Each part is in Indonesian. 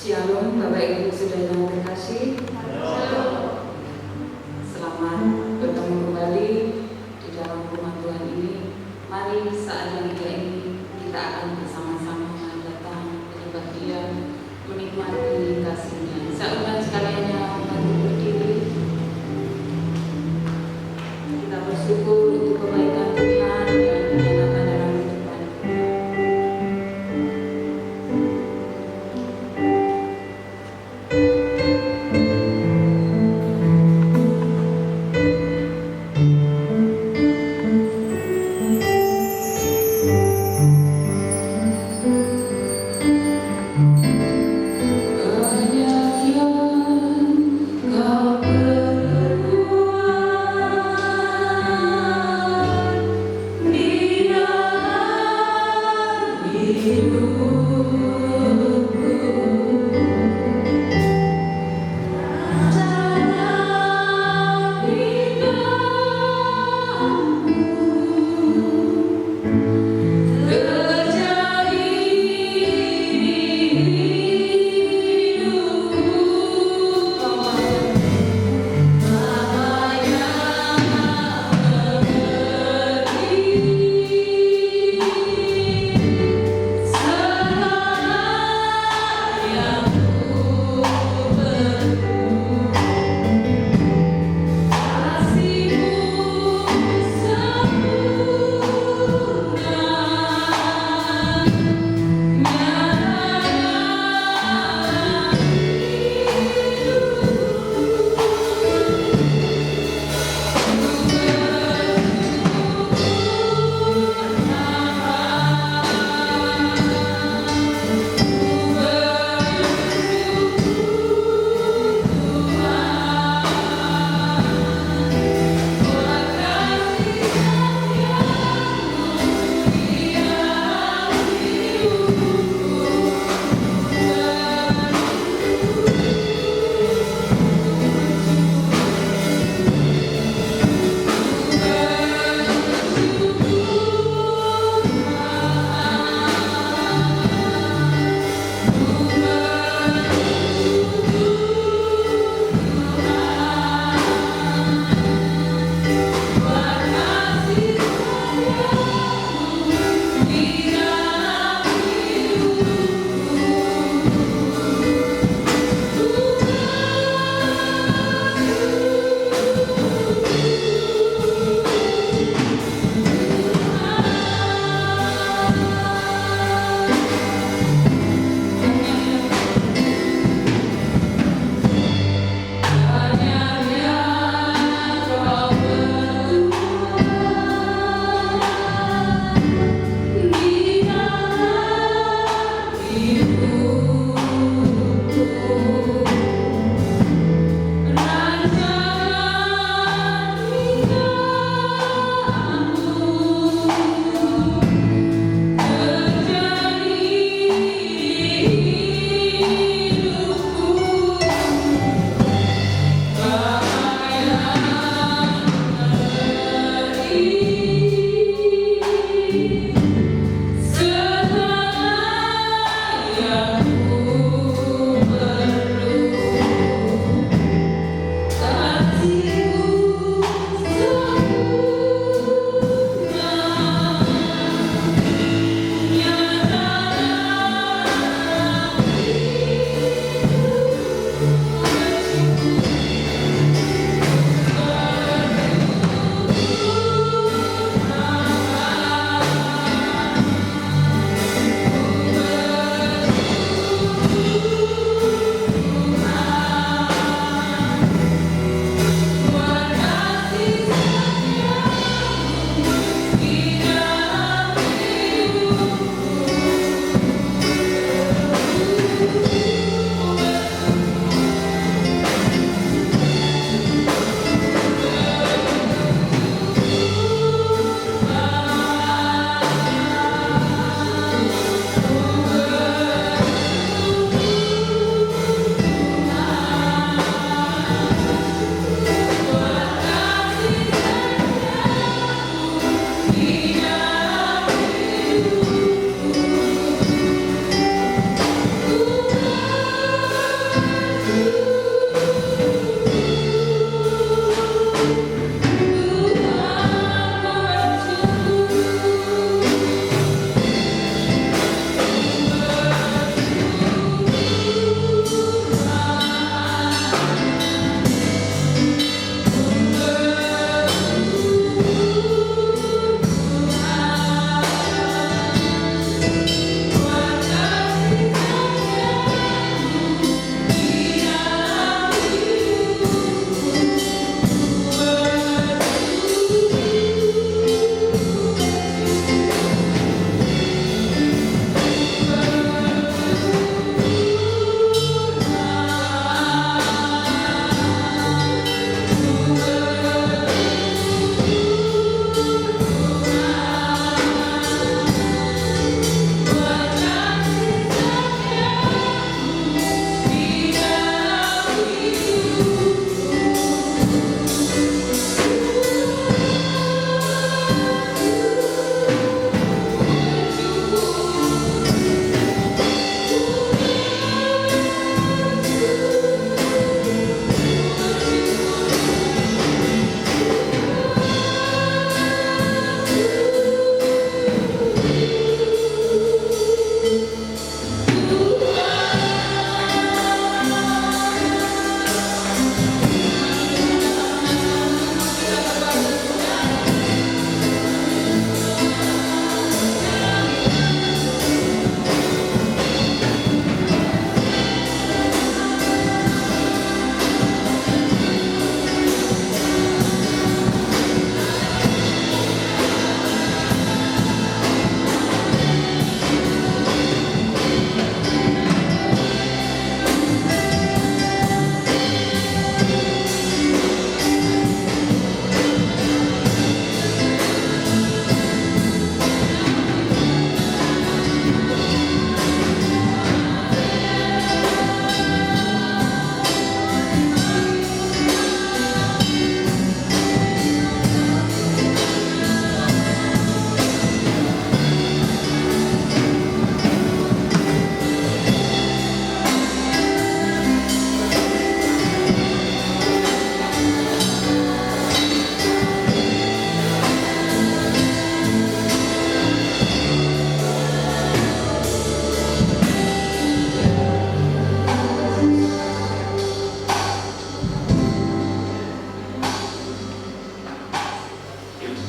Shalom Bapak Ibu Saudara yang terkasih. Selamat bertemu kembali di dalam rumah Tuhan ini. Mari saat yang indah ini kita akan bersama-sama datang menyembah Dia, menikmati kasih-Nya. Saya undang sekaliannya mari berdiri. Kita bersyukur untuk kebaikan Tuhan yang menyatakan dalam kehidupan kita.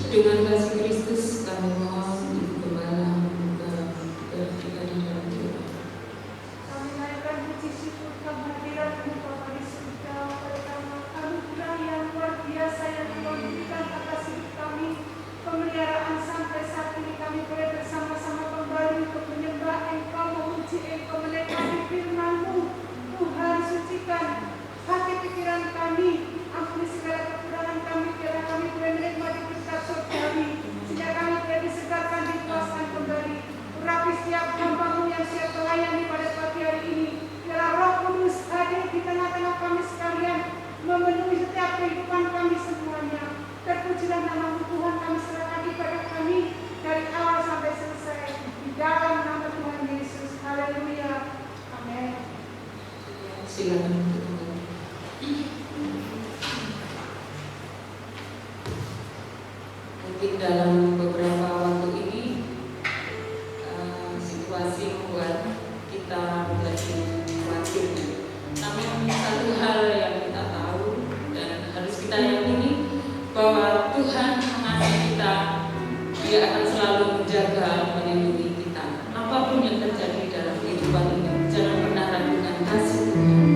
Dengan kasih Kristus kami mohon Ibu Gembala kita di dalam Tuhan. Kami naikkan puji syukur kehadiran-Mu Bapa di surga, karena anugerah yang luar biasa yang Tuhan berikan atas hidup kami, pemeliharaan sampai saat ini kami boleh bersama-sama kembali untuk menyembah Engkau, memuji Engkau, menikmati firman-Mu. Tuhan, sucikan hati pikiran kami, ampuni segala kekurangan kami, biarlah kami boleh menikmati berkat surgawi, sehingga kami boleh disegarkan, dikuaskan kembali. Urapi setiap hamba-Mu yang siap melayani pada pagi hari ini. Biarlah Roh Kudus hadir di tengah-tengah kami sekalian, memenuhi setiap kehidupan kami semuanya. Terpujilah nama-Mu Tuhan, kami serahkan ibadah kami dari awal sampai selesai di dalam nama Tuhan Yesus. Haleluya. Amin. Silakan. Mungkin dalam beberapa waktu ini situasi membuat kita menjadi khawatir. Namun satu hal yang kita tahu dan harus kita yakini bahwa Tuhan mengasihi kita, Dia akan selalu menjaga, melindungi kita. Apapun yang terjadi dalam kehidupan ini, jangan pernah ragukan kasih Tuhan.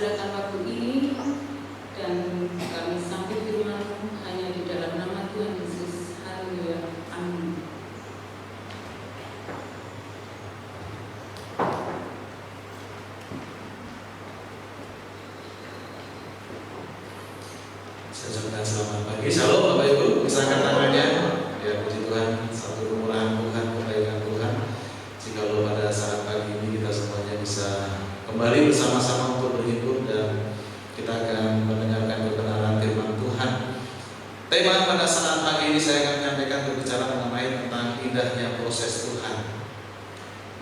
serahkan waktu ini dan kami sambut firman-Mu hanya di dalam nama Tuhan Yesus. Haleluya. Amin. Selamat pagi, shalom Bapak Ibu, bisa angkat tangannya. Ya puji Tuhan, satu kemurahan Tuhan, kebaikan Tuhan. Jikalau pada saat pagi ini kita semuanya bisa kembali bersama-sama untuk berhibur dan kita akan mendengarkan kebenaran firman Tuhan. Tema pada saat pagi ini saya akan menyampaikan berbicara mengenai tentang indahnya proses Tuhan.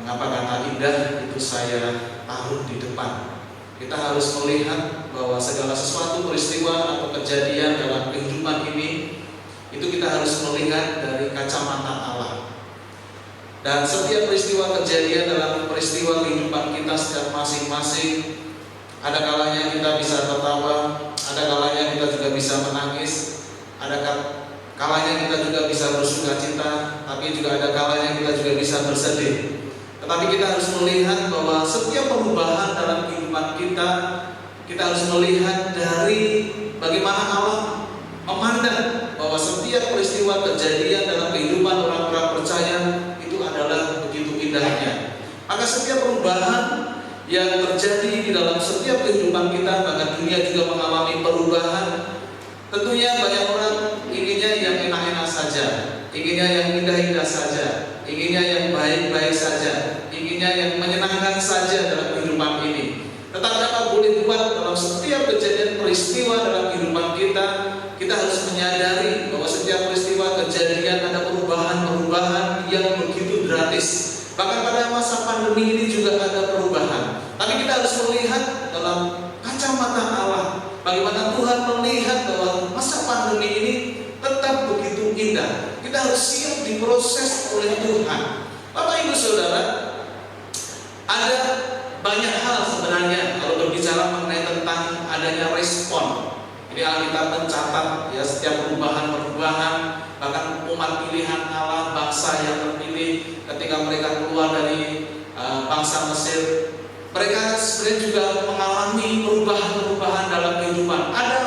Mengapa kata indah itu saya taruh di depan? Kita harus melihat bahwa segala sesuatu peristiwa atau kejadian dalam kehidupan ini itu kita harus melihat dari kacamata Allah. Dan setiap peristiwa kejadian dalam peristiwa kehidupan kita setiap masing-masing, ada kalanya kita bisa tertawa, ada kalanya kita juga bisa menangis, ada kalanya kita juga bisa bersukacita, tapi juga ada kalanya kita juga bisa bersedih. Tetapi kita harus melihat bahwa setiap perubahan dalam kehidupan kita harus melihat dari bagaimana Allah memandang bahwa setiap peristiwa kejadian dalam kehidupan orang-orang percaya itu adalah begitu indahnya. Maka setiap perubahan yang terjadi di dalam setiap kehidupan kita, bahkan dunia juga mengalami perubahan. Tentunya banyak orang inginnya yang enak-enak saja, inginnya yang indah-indah saja, inginnya yang baik-baik saja, inginnya yang menyenangkan saja dalam kehidupan ini. Tetapi apa boleh buat dalam setiap kejadian peristiwa dalam kehidupan kita harus menyadari bahwa setiap peristiwa kejadian ada perubahan-perubahan yang begitu gratis. Bahkan pada masa pandemi ini juga ada perubahan. Tapi kita harus melihat dalam kacamata Allah, bagaimana Tuhan melihat bahwa masa pandemi ini tetap begitu indah. Kita harus siap diproses oleh Tuhan. Bapak Ibu Saudara, ada banyak hal sebenarnya kalau berbicara mengenai tentang adanya respon. Ini Alkitab mencatat ya setiap perubahan-perubahan, bahkan umat pilihan Allah, bangsa yang terpilih ketika mereka keluar dari bangsa Mesir, mereka sebenarnya juga mengalami perubahan-perubahan dalam kehidupan. Ada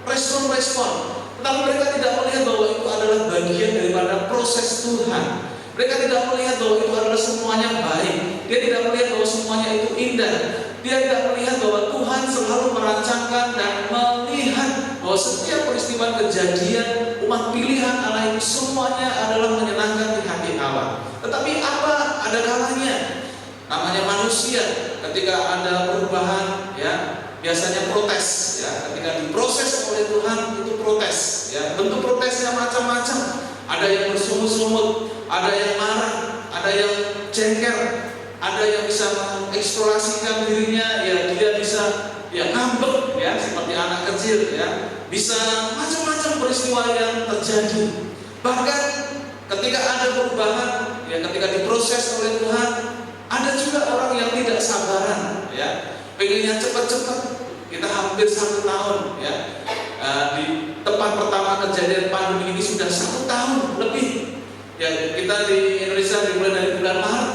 respon-respon, tetapi mereka tidak melihat bahwa itu adalah bagian daripada proses Tuhan. Mereka tidak melihat bahwa itu adalah semuanya baik. Dia tidak melihat bahwa semuanya itu indah. Dia tidak melihat bahwa Tuhan selalu merancangkan dan melihat bahwa setiap peristiwa kejadian umat pilihan Allah itu semuanya adalah menyenangkan di hati Allah. Tetapi apa ada kalanya? Namanya manusia, ketika ada perubahan, ya biasanya protes. Ya, ketika diproses oleh Tuhan itu protes. Ya, bentuk protesnya macam-macam. Ada yang bersungut-sungut, ada yang marah, ada yang jengkel, ada yang bisa mengeksplorasikan dirinya, ya dia bisa ya ngambek ya seperti anak kecil ya, bisa macam-macam peristiwa yang terjadi. Bahkan ketika ada perubahan, ya ketika diproses oleh Tuhan, ada juga orang yang tidak sabaran ya, pengennya cepat-cepat. Kita hampir 1 tahun ya. Di tempat pertama kejadian pandemi ini sudah 1 tahun lebih. Ya kita di Indonesia dimulai dari bulan Maret,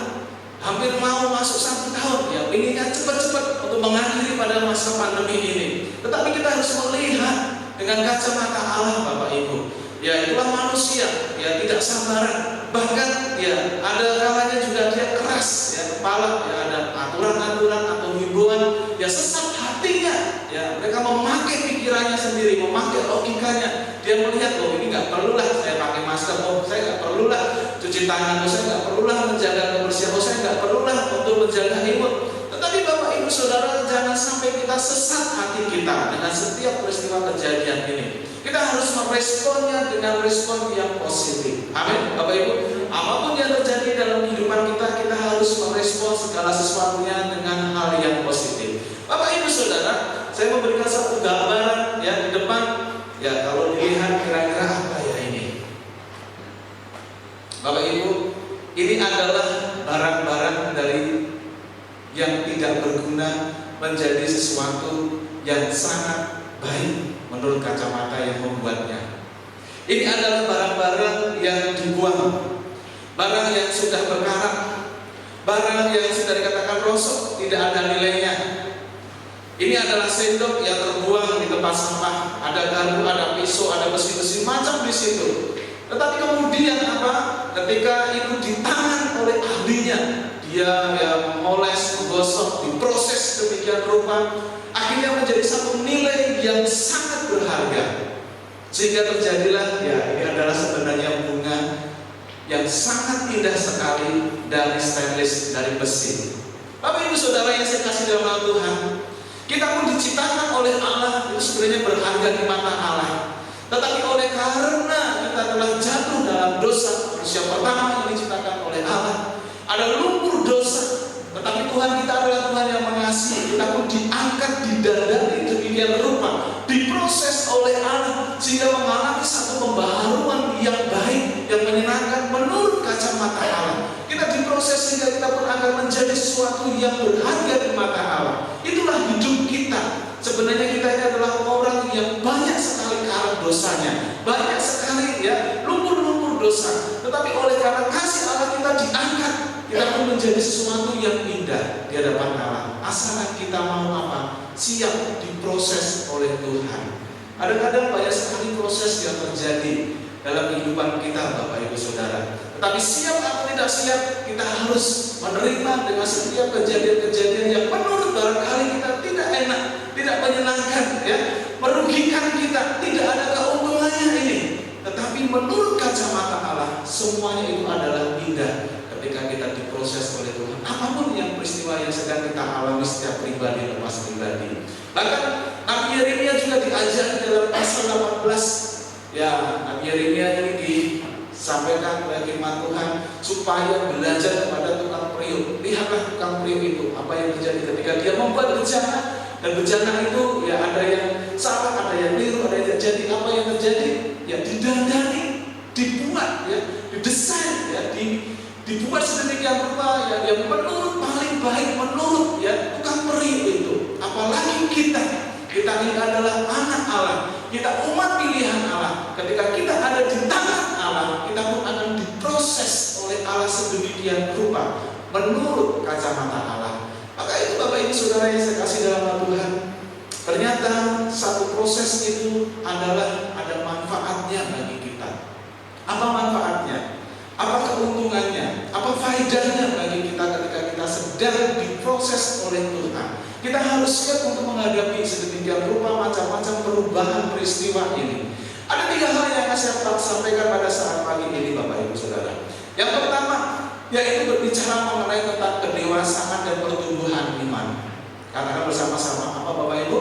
hampir mau masuk 1 tahun. Ya inginnya cepat-cepat untuk mengakhiri pada masa pandemi ini. Tetapi kita harus melihat dengan kacamata Allah, Bapak Ibu. Ya itulah manusia, ya tidak sabaran. Bahkan ya ada kalanya juga dia keras ya kepala, ya ada aturan-aturan atau himbauan, ya sesat hatinya. Ya mereka memakai pikirannya sendiri, memakai logikanya. Dia melihat oh ini nggak perlulah saya pakai masker, oh saya nggak perlulah cuci tangan, oh saya nggak perlulah menjaga kebersihan, oh saya nggak perlulah untuk menjaga imun. Tetapi Bapak Ibu Saudara, jangan sampai kita sesat hati kita dengan setiap peristiwa kejadian ini. Kita harus meresponnya dengan respon yang positif. Amin. Bapak Ibu, apapun yang terjadi dalam kehidupan kita, kita harus merespon segala sesuatunya dengan hal yang positif. Bapak Ibu Saudara, saya memberikan satu gambaran ya di depan. Ya kalau dilihat kira-kira apa ya ini? Bapak Ibu, ini adalah barang-barang dari yang tidak berguna menjadi sesuatu yang sangat baik menurut kacamata yang membuatnya. Ini adalah barang-barang yang dibuang, barang yang sudah berkarat, barang yang sudah dikatakan rosok, tidak ada nilainya. Ini adalah sendok yang terbuang di tempat sampah. Ada garpu, ada pisau, ada besi-besi macam di situ. Tetapi kemudian apa? Ketika itu ditangan oleh ahlinya, dia memoles, menggosok, diproses demikian rupa, akhirnya menjadi satu nilai yang sangat berharga. Sehingga terjadilah, ini adalah sebenarnya bunga yang sangat indah sekali dari stainless, dari besi. Bapak Ibu Saudara yang saya kasih dalam nama Tuhan, kita pun diciptakan oleh Allah itu sebenarnya berharga di mata Allah. Tetapi oleh karena kita telah jatuh dalam dosa, manusia pertama yang diciptakan oleh Allah, ada lumpur dosa. Tetapi Tuhan kita adalah Tuhan yang mengasihi. Kita pun diangkat, didandani demikian rupa, diproses oleh Allah sehingga mengalami satu pembaharuan yang baik, yang menyenangkan menurut kacamata Allah. Kita diproses sehingga kita pun akan menjadi sesuatu yang berharga di mata Allah. Itulah hidup kita. Sebenarnya kita ini adalah orang yang banyak sekali karat dosanya, banyak sekali lumpur-lumpur dosa. Tetapi oleh karena kasih Allah kita diangkat, kita pun menjadi sesuatu yang indah di hadapan Allah. Asalkan kita mau apa? Siap diproses oleh Tuhan. Ada-kadang banyak sekali proses yang terjadi dalam kehidupan kita, Bapak Ibu Saudara. Tetapi siap atau tidak siap, kita harus menerima dengan setiap kejadian-kejadian yang menurut barangkali kita tidak enak, tidak menyenangkan, merugikan kita, tidak ada keuntungannya ini. Tetapi menurut kacamata Allah, semuanya itu adalah indah ketika kita diproses oleh Tuhan. Apapun yang peristiwa yang sedang kita alami setiap pribadi lepas pribadi. Bahkan Nabi Yeremia juga diajari dalam pasal 18. Nabi Yeremia ini disampaikan oleh firman Tuhan supaya belajar kepada tukang periuk. Lihatlah tukang periuk itu, apa yang terjadi ketika dia membuat bejana. Dan bejana itu ada yang salah, ada yang keliru, ada yang terjadi. Apa yang terjadi? Didandani, dibuat, didesain, dibuat sedemikian rupa yang menurut paling baik menurut tukang periuk itu. Apalagi kita ini adalah anak Allah, kita umat pilihan Allah. Ketika kita ada di tangan Allah, kita pun akan diproses oleh Allah sedemikian rupa menurut kacamata Allah. Maka itu Bapak Ibu Saudara yang saya kasih dalam nama Tuhan, ternyata satu proses itu adalah ada manfaatnya bagi kita. Apa manfaatnya? Apa keuntungannya? Apa faedahnya bagi kita ketika kita sedang diproses oleh Tuhan? Kita harus siap untuk menghadapi sedemikian rupa macam-macam perubahan peristiwa ini. Ada 3 hal yang saya sampaikan pada saat pagi ini, Bapak Ibu Saudara. Yang pertama, yaitu berbicara mengenai tentang kedewasaan dan pertumbuhan iman. Katakan bersama-sama, apa Bapak Ibu?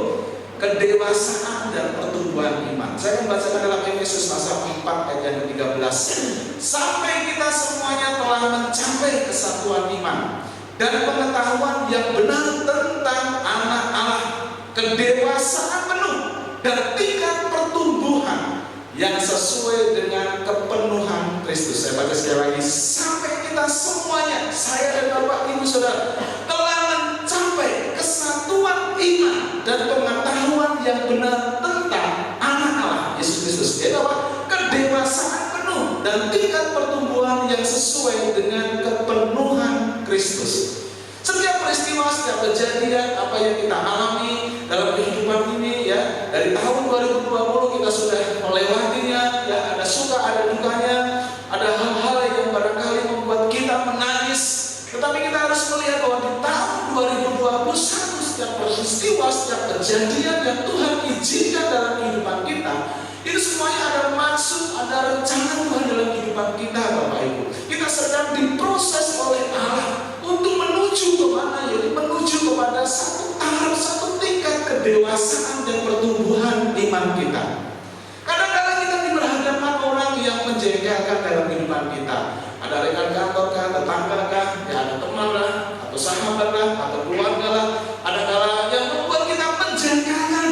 Kedewasaan dan pertumbuhan iman. Saya akan bacakan dalam Efesus pasal 4 ayat yang ke-13. Sampai kita semuanya telah mencapai kesatuan iman dan pengetahuan yang benar tentang anak Allah, kedewasaan penuh dan tingkat pertumbuhan yang sesuai dengan kepenuhan Kristus. Saya baca sekali lagi. Sampai kita semuanya, saya dan Bapak Ibu Saudara, telah mencapai kesatuan iman dan pengetahuan yang benar tentang anak Allah, Yesus Kristus. Yaitu apa? Kedewasaan penuh dan tingkat pertumbuhan yang sesuai dengan kepenuhan Kristus. Setiap peristiwa, setiap kejadian apa yang kita alami dalam kehidupan ini dari tahun 2020 kita sudah melewatinya, ada suka, ada dukanya, ada hal-hal yang barangkali membuat kita menangis. Tetapi kita harus melihat bahwa di tahun 2021 setiap peristiwa, setiap kejadian yang Tuhan izinkan dalam kehidupan kita, itu semuanya ada maksud, ada rencana Tuhan dalam kehidupan kita, Bapak Ibu. Kita sedang diproses oleh Allah untuk menuju kemana? Yaitu menuju kepada satu tahap, satu tingkat kedewasaan dan pertumbuhan iman kita. Kadang-kadang kita diberhadapkan orang yang menjengkelkan dalam kehidupan kita. Ada rekan kantor kah, tetangga kah, ada teman lah, atau sahabat lah, atau keluarga lah. Ada kala yang membuat kita menjengkelkan,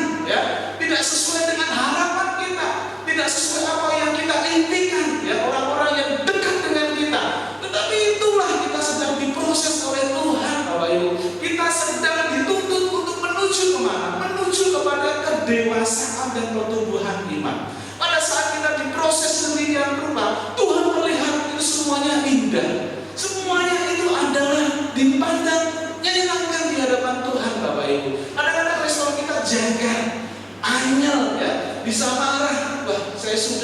tidak sesuai dengan harapan kita, tidak sesuai apa yang kita impikan, orang-orang yang dekat dengan kita. Tetapi itulah kita sedang diproses oleh Tuhan, Bapak Ibu. Kita sedang dituntut untuk menuju kemana? Menuju kepada kedewasaan dan pertumbuhan iman. Pada saat kita diproses sedemikian rupa, Tuhan melihat itu semuanya indah. Semuanya itu adalah dipandang menyenangkan di hadapan Tuhan, Bapak Ibu. Kadang-kadang respon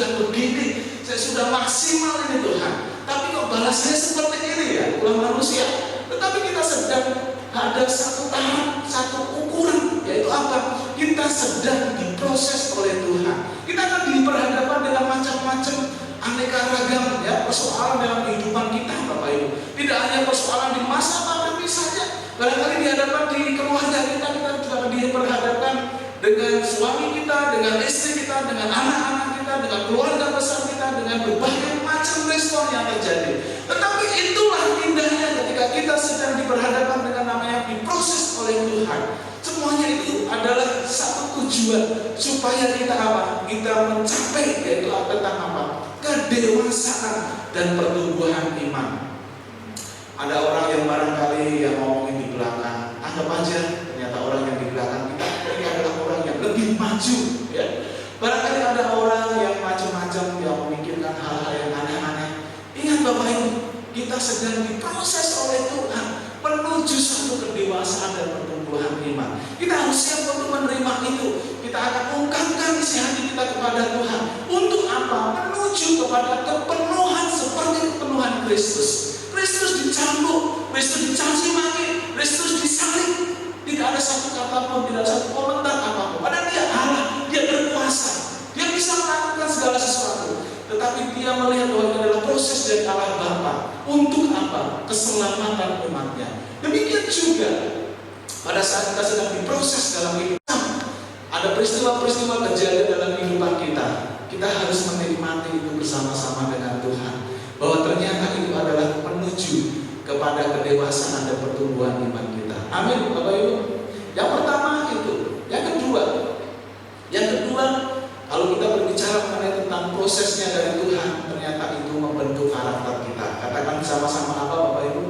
sudah begini, saya sudah maksimal ini Tuhan. Tapi kok balas saya seperti ini ya, ulah manusia. Tetapi kita sedang ada satu tahap, satu ukuran, yaitu apa? Kita sedang diproses oleh Tuhan. Kita akan diperhadapkan dengan macam-macam aneka ragam ya persoalan dalam kehidupan kita, Bapak Ibu. Tidak hanya persoalan di masa pandemi saja. Barangkali dihadapkan di keluarga kita juga diperhadapkan dengan suami kita, dengan istri kita, dengan anak-anak kita, dengan keluarga besar kita, dengan berbagai macam respon yang terjadi. Tetapi itulah indahnya ketika kita sedang diperhadapkan dengan namanya diproses oleh Tuhan. Semuanya itu adalah satu tujuan supaya kita apa? Kita mencapai yaitu tentang apa? Kedewasaan dan pertumbuhan iman. Ada orang yang barangkali yang ngomongin di belakang, anggap aja ternyata orang yang di belakang kita ini adalah orang yang lebih maju ya. Barangkali ada orang yang macam-macam yang memikirkan hal-hal yang aneh-aneh. Ingat Bapak Ibu, kita sedang diproses oleh Tuhan menuju suatu kedewasaan dan pertumbuhan iman. Kita harus siap untuk menerima itu. Kita akan ungkapkan isi hati kita kepada Tuhan. Untuk apa? Menuju kepada kepenuhan seperti kepenuhan Kristus. Kristus dicambuk, Kristus dicaci maki, Kristus disalib. Tidak ada satu kata pun, tidak ada satu komentar apapun. Padahal Dia Allah, Dia berkuasa, Dia bisa melakukan segala sesuatu. Tetapi Dia melihat bahwa ini adalah proses dari Allah Bapa. Untuk apa? Keselamatan umatnya. Demikian juga pada saat kita sedang diproses dalam kehidupan, ada peristiwa-peristiwa kejadian dalam kehidupan kita. Kita harus menikmati itu bersama-sama dengan Tuhan. Bahwa ternyata itu adalah menuju kepada kedewasaan dan pertumbuhan iman kita. Amin, Bapak Ibu. Yang pertama itu. Yang kedua, kalau kita berbicara mengenai tentang prosesnya dari Tuhan, ternyata itu membentuk karakter kita. Katakan sama-sama apa, Bapak Ibu?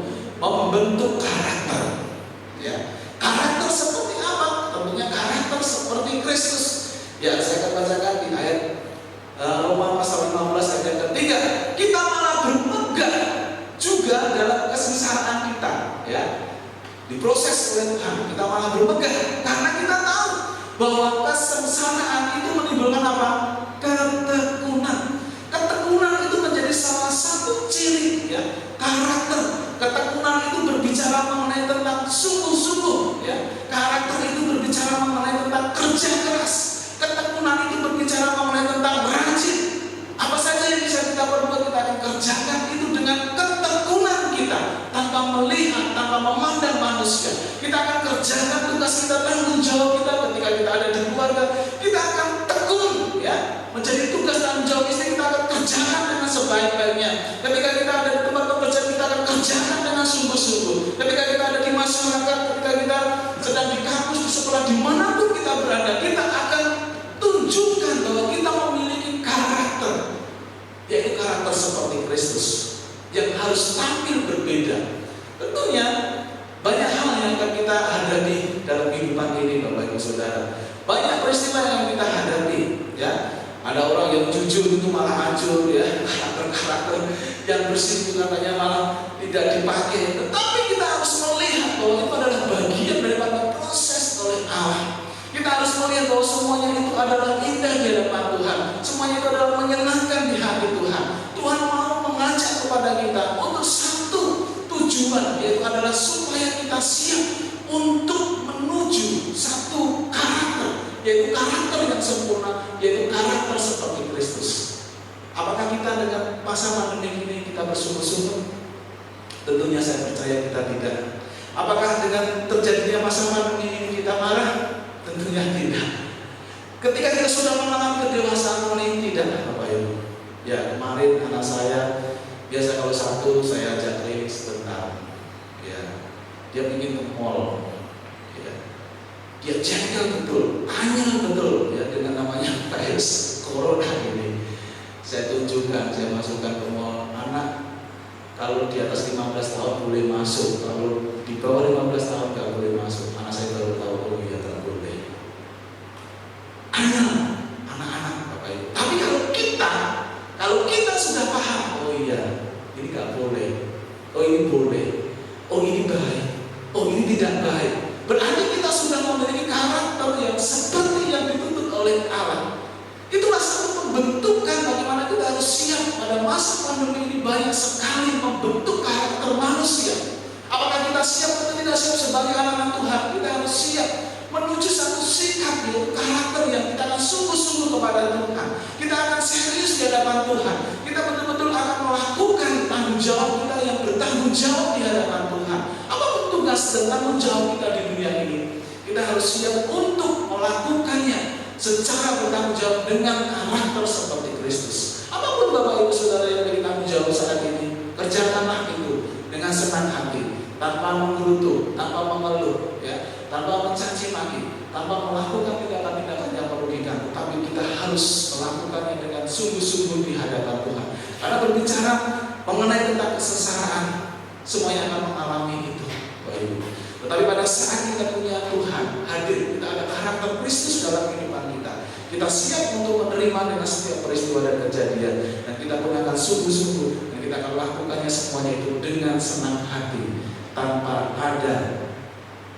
Membentuk karakter. Ya. Karakter seperti apa? Tentunya karakter seperti Kristus. Ya, saya akan bacakan di ayat Roma pasal 15 ayat ketiga. Kita malah bermegah juga dalam kesengsaraan kita, ya. Diproses oleh Tuhan, kita malah bermegah karena kita tahu bahwa kesengsaraan itu menimbulkan apa? Ketekunan. Ketekunan itu menjadi salah satu ciri ya, karakter. Ketekunan itu berbicara mengenai tentang sungguh-sungguh, ya. Karakter itu berbicara mengenai tentang kerja keras. Ketekunan itu berbicara mengenai tentang rajin. Apa saja yang bisa kita perbuat, kita akan kerjakan itu dengan ketekunan kita, tanpa melihat, tanpa memandang manusia. Kita akan kerjakan tugas kita, tanggung jawab kita ketika kita ada di keluarga. Kita akan tekun, ya, menjadi tugas tanggung jawab istri, kita akan kerjakan dengan sebaik-baiknya. Ketika kita ada di tempat pekerjaan, kita akan kerjakan dengan sungguh-sungguh. Ketika kita ada di masyarakat, ketika kita sedang di kampus, di sekolah, dimanapun kita berada, kita akan tunjukkan bahwa kita memiliki karakter, yaitu karakter seperti Kristus yang harus tampil berbeda. Tentunya banyak hal yang akan kita hadapi dalam kehidupan ini, Bapak Ibu Saudara. Banyak peristiwa yang kita hadapi, ya. Ada orang yang jujur itu malah hancur, ya. Karakter-karakter yang bersih itu katanya malah tidak dipakai. Tetapi kita harus melihat bahwa itu adalah bagian daripada proses oleh Allah. Kita harus melihat bahwa semuanya itu adalah indah di hadapan Tuhan. Semuanya itu adalah menyenangkan di hati Tuhan. Tuhan mau mengajak kepada kita untuk satu tujuan, yaitu adalah supaya kita siap untuk menuju satu karakter, yaitu karakter yang sempurna, yaitu karakter seperti Kristus. Apakah kita dengan masa pandemi ini kita bersungguh-sungguh? Tentunya saya percaya kita tidak. Apakah dengan terjadinya masa pandemi ini kita marah? Tentunya tidak. Ketika kita sudah mengalami kedewasaan ini, tidak, Bapak Ibu. Ya, kemarin anak saya biasa kalau Sabtu saya ajak keliling sebentar. Ya, dia ingin ke mall. Ya, dia jengkel betul, anyel betul, ya, dengan namanya virus corona ini. Saya tunjukkan, saya masukkan ke mall. Anak kalau di atas 15 tahun boleh masuk, kalau di bawah 15 tahun nggak boleh masuk. Anak saya baru tahu, oh iya tak boleh. Anak-anak, Bapak Ibu. Tapi kalau kita sudah paham, oh iya, ini nggak boleh, oh ini boleh, oh ini baik, oh ini tidak baik. Berarti kita sudah memiliki karakter yang seperti yang dituntut oleh Allah. Itulah satu pembentukan bagaimana masa pandemi ini banyak sekali membentuk karakter manusia. Apakah kita siap atau tidak siap sebagai anak-anak Tuhan? Kita harus siap menuju satu sikap, yaitu karakter yang kita akan sungguh-sungguh kepada Tuhan. Kita akan serius di hadapan Tuhan. Kita betul-betul akan melakukan tanggung jawab kita yang bertanggung jawab di hadapan Tuhan. Apapun tugas dan tanggung jawab kita di dunia ini, kita harus siap untuk melakukannya secara bertanggung jawab dengan karakter seperti Kristus. Apapun Bapak Ibu Saudara yang menjadi tanggung jawab saat ini, kerjakanlah itu dengan senang hati, tanpa menggerutu, tanpa mengeluh, ya, tanpa mencaci maki, tanpa melakukan tindakan-tindakan yang merugikan. Tapi kita harus melakukannya dengan sungguh-sungguh di hadapan Tuhan. Karena berbicara mengenai tentang kesengsaraan, semuanya akan mengalami itu, Bapak Ibu. Tetapi pada saat kita punya Tuhan hadir, kita ada karakter Kristus dalam kehidupan kita. Kita siap untuk menerima dengan setiap peristiwa dan kejadian, dan kita pun akan sungguh-sungguh, dan kita akan lakukannya semuanya itu dengan senang hati, tanpa ada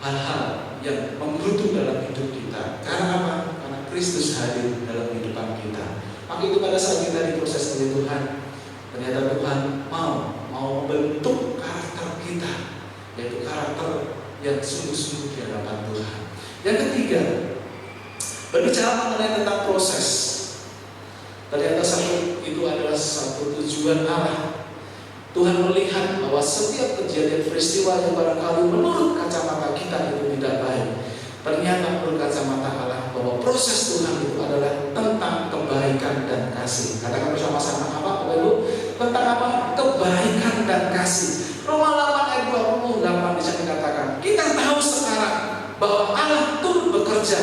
hal-hal yang menggerutu dalam hidup kita. Karena apa? Karena Kristus hadir dalam kehidupan kita. Maka itu pada saat kita diproses oleh Tuhan, ternyata Tuhan mau membentuk karakter kita, yaitu karakter yang sungguh-sungguh di hadapan Tuhan. Yang ketiga, berbicara mengenai tentang proses. Ternyata itu adalah satu tujuan Allah. Tuhan melihat bahwa setiap kejadian peristiwa yang barangkali menurut kacamata kita itu tidak baik, ternyata menurut kacamata Allah bahwa proses Tuhan itu adalah tentang kebaikan dan kasih. Katakan bersama-sama apa Bapak Ibu? Tentang apa? Kebaikan dan kasih. Roma 8 ayat 28 bisa dikatakan, kita tahu sekarang bahwa Allah turut bekerja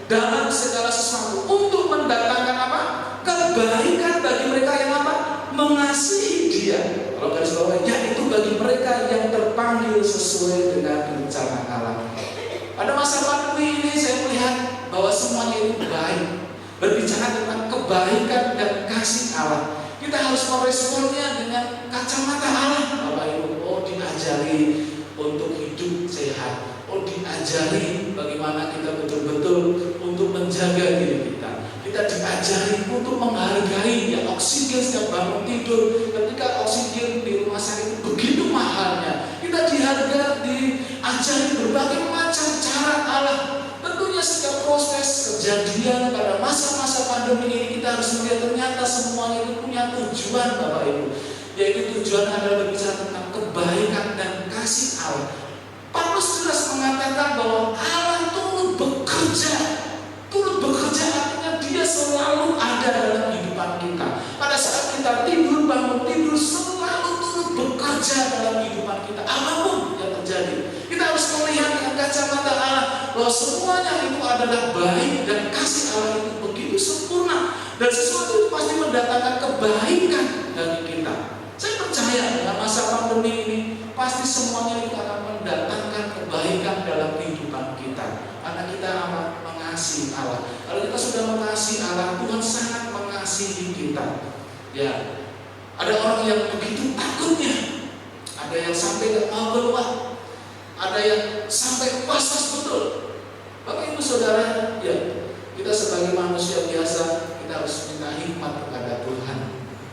dalam segala sesuatu untuk mendatangkan apa? Kebaikan bagi mereka yang apa? Mengasihi Dia. Kalau garis bawah, yaitu bagi mereka yang terpanggil sesuai dengan rencana Allah. Pada masa pandemi ini saya melihat bahwa semuanya itu baik. Berbicara tentang kebaikan dan kasih Allah, kita harus meresponnya dengan kacamata Allah, Bapak Ibu. Diajari untuk hidup sehat. Diajari bagaimana kita betul-betul untuk menjaga diri kita. Kita diajari untuk menghargai ya, oksigen setiap bangun tidur. Ketika oksigen di rumah sakit begitu mahalnya, kita diajari berbagai macam cara Allah. Tentunya setiap proses kejadian pada masa-masa pandemi ini kita harus melihat ternyata semuanya itu punya tujuan, Bapak Ibu. Yaitu tujuan adalah berbicara tentang kebaikan dan kasih Allah. Paulus jelas mengatakan bahwa Allah turut bekerja. Turut bekerja artinya Dia selalu ada dalam kehidupan kita. Pada saat kita tidur, bangun tidur, selalu turut bekerja dalam kehidupan kita. Apapun yang terjadi, kita harus melihat dengan kacamata Allah bahwa semuanya itu adalah baik dan kasih Allah itu begitu sempurna, dan sesuatu itu pasti mendatangkan kebaikan bagi kita. Saya percaya dalam masa pandemi ini pasti semuanya itu akan mendatangkan kebaikan dalam kehidupan kita, karena kita amat mengasihi Allah. Kalau kita sudah mengasihi Allah, Tuhan sangat mengasihi kita. Ya, ada orang yang begitu takutnya, ada yang sampai tidak mau keluar, ada yang sampai was-was betul. Bapak Ibu Saudara, ya, kita sebagai manusia biasa kita harus minta hikmat kepada Tuhan.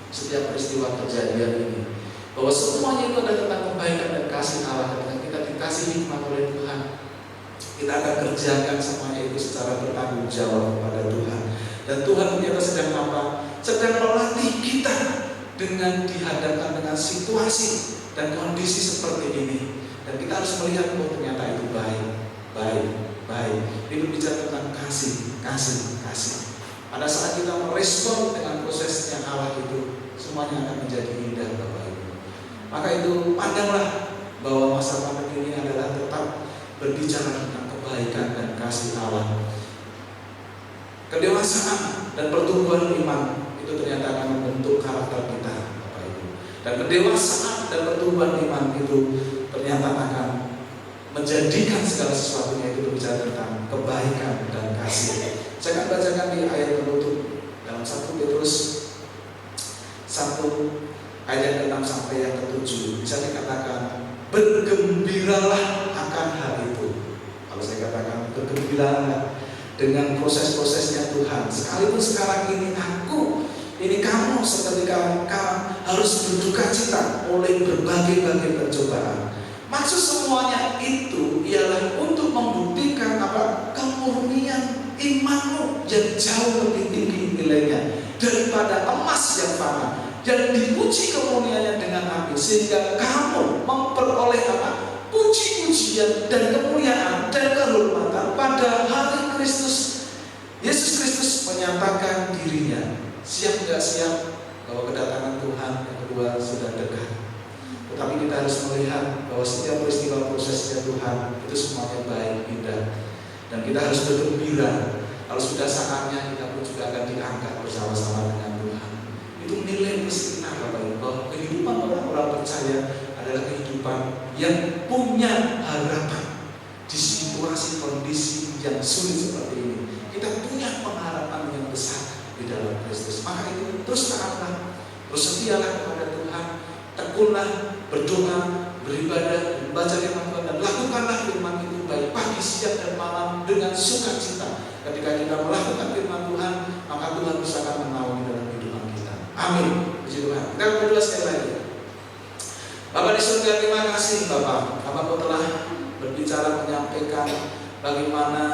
Setiap peristiwa kejadian ini, bahwa semuanya itu adalah tentang kebaikan dan kasih Allah. Ketika kita dikasih hikmat oleh Tuhan, kita akan kerjakan semuanya itu secara bertanggung jawab kepada Tuhan. Dan Tuhan ternyata sedang apa? Sedang melatih kita dengan dihadapkan dengan situasi dan kondisi seperti ini. Dan kita harus melihat bahwa ternyata itu baik. Ini berbicara tentang kasih. Pada saat kita merespon dengan proses yang Allah itu, semuanya akan menjadi indah, Bapak Ibu. Maka itu pandanglah bahwa masa pandemi ini adalah tetap berbicara tentang kebaikan dan kasih Allah. Kedewasaan dan pertumbuhan iman itu ternyata akan membentuk karakter kita, Bapak Ibu. Dan kedewasaan dan pertumbuhan iman itu ternyata akan menjadikan segala sesuatunya itu berbicara tentang kebaikan dan kasih. Saya akan bacakan di ayat penutup dalam 1 Petrus 1 ayat 6 sampai yang ke-7. Bisa dikatakan, bergembiralah akan hal itu. Kalau saya katakan bergembiralah dengan proses-prosesnya Tuhan. Sekalipun sekarang ini aku Ini kamu seketika harus berduka cita oleh berbagai-bagai percobaan. Maksud semuanya itu ialah untuk membuktikan kemurnian imanmu yang jauh lebih tinggi nilainya daripada emas yang fana, dan dipuji kemurniannya dengan api, sehingga kamu memperoleh puji-pujian dan kemuliaan dan kehormatan pada hari Kristus. Yesus Kristus menyatakan dirinya siap gak siap bahwa kedatangan Tuhan yang kedua sudah dekat. Tetapi kita harus melihat bahwa setiap peristiwa prosesnya Tuhan itu semuanya baik, indah, dan kita harus bergembira. Kalau sudah saatnya, kita pun juga akan diangkat bersama-sama dengan Tuhan. Itu nilai plus kita, Bapak Ibu, bahwa kehidupan orang-orang percaya adalah kehidupan yang punya harapan di situasi kondisi yang sulit seperti ini. Kita punya pengharapan yang besar di dalam Kristus. Maka itu terus taatlah, bersetialah kepada Tuhan, tekunlah, berdoa, beribadah, membaca firman Tuhan, dan lakukanlah firman itu baik pagi, siang, dan malam dengan sukacita. Ketika kita melakukan firman Tuhan, maka Tuhan bisa akan menaungi dalam kehidupan kita. Amin. Puji Tuhan. Kita berdoa sekali lagi. Bapa di surga, terima kasih Bapak. Kau telah berbicara, menyampaikan bagaimana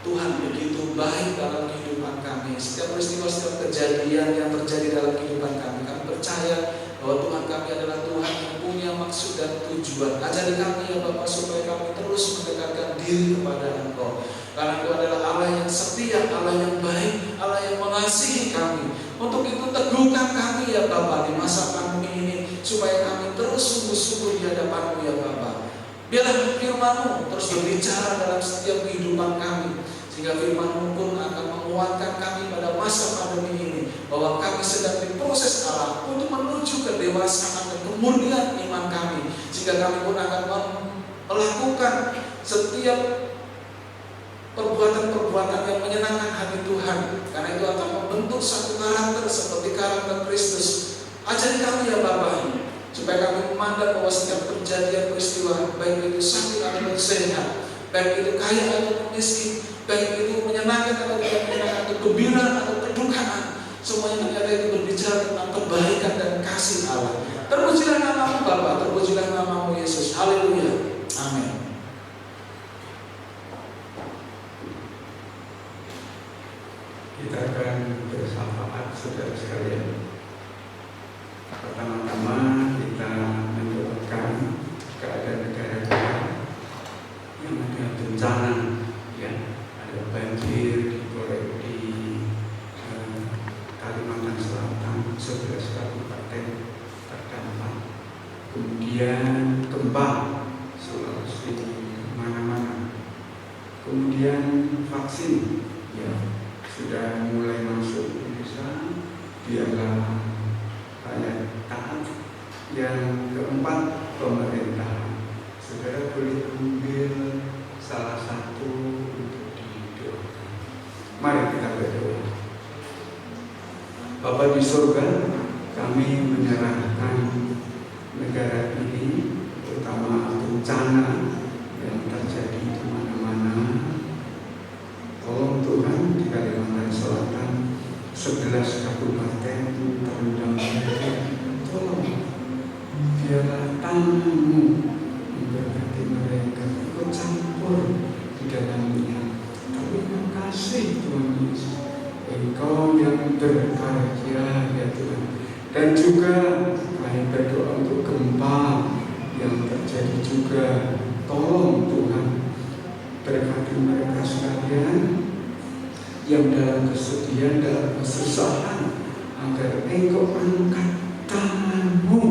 Tuhan begitu baik dalam kehidupan kami. Setiap peristiwa, setiap kejadian yang terjadi dalam kehidupan kami, kami percaya bahwa Tuhan kami adalah Tuhan yang punya maksud dan tujuan. Ajari kami ya Bapak, supaya kami terus mendekatkan diri kepada Engkau. Karena Engkau adalah Allah yang setia, Allah yang baik, Allah yang mengasihi kami. Untuk itu teguhkan kami ya Bapak di masa pandemi ini, supaya kami terus sungguh-sungguh di hadapan-Mu ya Bapak. Biarlah firman-Mu terus berbicara dalam setiap kehidupan kami, sehingga firman-Mu pun akan menguatkan kami pada masa pandemi ini, bahwa kami sedang diproses Allah untuk menuju kedewasaan dan kemurnian iman kami, sehingga kami pun akan melakukan setiap perbuatan-perbuatan yang menyenangkan hati Tuhan, karena itu akan membentuk satu karakter seperti karakter Kristus. Ajari kami ya Bapak, supaya kami memandang bahwa setiap kejadian peristiwa, baik itu sakit atau sehat, baik itu kaya atau miskin, baik itu menyenangkan atau tidak menyenangkan, atau gembira atau kedukaan, semuanya ternyata itu berbicara tentang kebaikan dan kasih Allah. Terpujilah nama-Mu Bapa, terpujilah nama-Mu Yesus. Haleluya. Amin. Kita akan bersyafaat saudara sekalian. Pertama-tama kita mendoakan keadaan negara kita yang ada bencana, ya, ada banjir di Kalimantan Selatan, 11 kabupaten terdampak. Kemudian gempa Sulawesi mana-mana. Kemudian vaksin, ya, sudah mulai masuk Indonesia. Biarlah rakyat taat. Yang keempat, pemerintah. Saudara boleh ambil salah satu untuk didoakan. Mari kita berdoa. Bapa di surga, kami menyerahkan negara ini, terutama bencana yang terjadi di mana-mana. Tolong Tuhan, di Kalimantan Selatan 11 kabupaten terendam banjir. Tolong biarlah tangan-Mu memberkati mereka, ikut campur di dalamnya. Terima kasih Tuhan Yesus, Engkau yang berkarya ya Tuhan. Dan juga kami berdoa untuk gempa yang terjadi juga. Tolong Tuhan, berkati mereka sekalian yang dalam kesedihan, dalam kesusahan, agar Engkau angkat tangan-Mu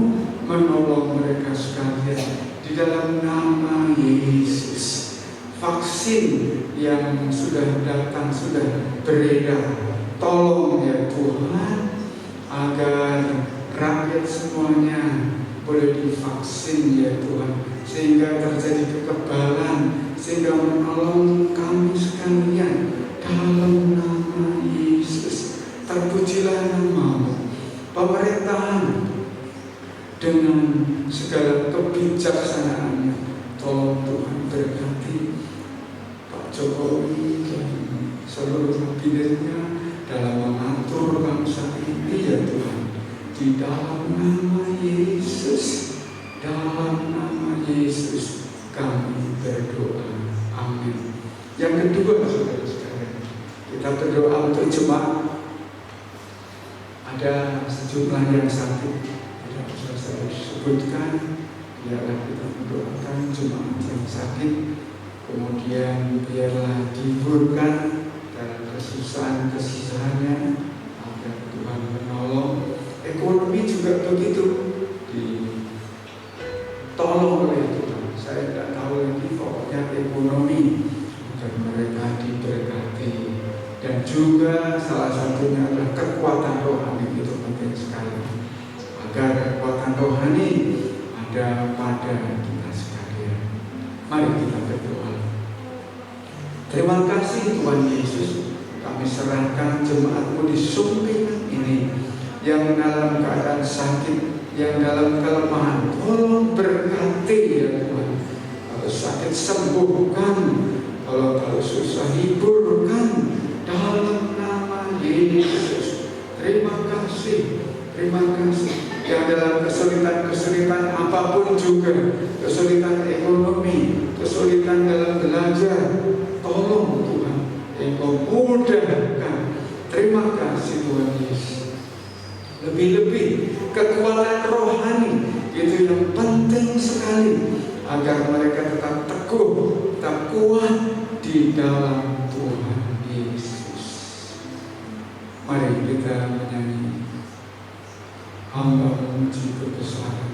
menolong mereka sekalian di dalam nama Yesus. Vaksin yang sudah datang, sudah beredar, tolong ya Tuhan, agar rakyat semuanya boleh divaksin ya Tuhan, sehingga terjadi kekebalan, sehingga menolong kami sekalian dalam nama Yesus. Terpujilah nama-Mu. Pemerintahan dengan segala kebijaksanaannya, tolong Tuhan berkati Pak Jokowi dan seluruh kabinetnya dalam mengatur bangsa ini ya Tuhan. Di dalam nama Yesus, dalam nama Yesus kami berdoa. Amin. Yang kedua, saudara-saudara, kita berdoa untuk jemaat. Ada sejumlah yang sakit, tidak bisa saya sebutkan. Biarlah kita mendoakan jemaat yang sakit, kemudian biarlah dihiburkan dalam kesusahannya, agar Tuhan menolong. Ekonomi juga begitu, ditolong oleh Tuhan. Saya tidak tahu lagi, pokoknya ekonomi agar mereka diberkati. Dan juga salah satunya adalah kekuatan rohani, itu penting sekali. Agar kekuatan rohani ada pada kita sekalian. Mari kita berdoa. Terima kasih Tuhan Yesus, kami serahkan jemaat-Mu di Sumpingan ini, yang dalam keadaan sakit, yang dalam kelemahan. Tolong berkati ya Tuhan. Kalau sakit sembuhkan, kalau susah hiburkan, dalam nama Yesus. Terima kasih. Yang dalam kesulitan apapun juga, kesulitan ekonomi, kesulitan dalam belajar, tolong Tuhan, Engkau mudahkan. Terima kasih Tuhan Yesus. Lebih-lebih kekuatan rohani itu yang penting sekali, agar mereka tetap teguh, tetap kuat di dalam Tuhan Yesus. Mari kita menyanyi Hamba memuji kebesaran.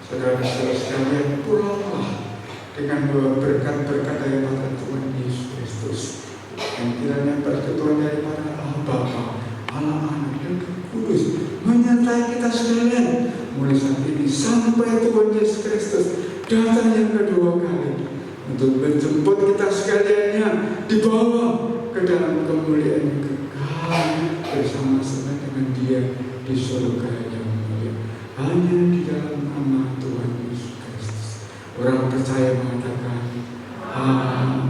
Saudara-saudara sekalian, pulanglah dengan membawa berkat-berkat daripada Tuhan Yesus Kristus, yang kiranya perketuan daripada Allah Bapa, Allah Anak dan Roh Kudus menyertai kita sekalian mulai saat ini sampai Tuhan Yesus Kristus datang yang kedua kali untuk menjemput kita sekaliannya dibawa ke dalam kemuliaan yang kekal bersama-sama dengan Dia di surga yang mulia. Hanya di dalam nama Tuhan Yesus Kristus. Orang percaya mengatakan, Amin.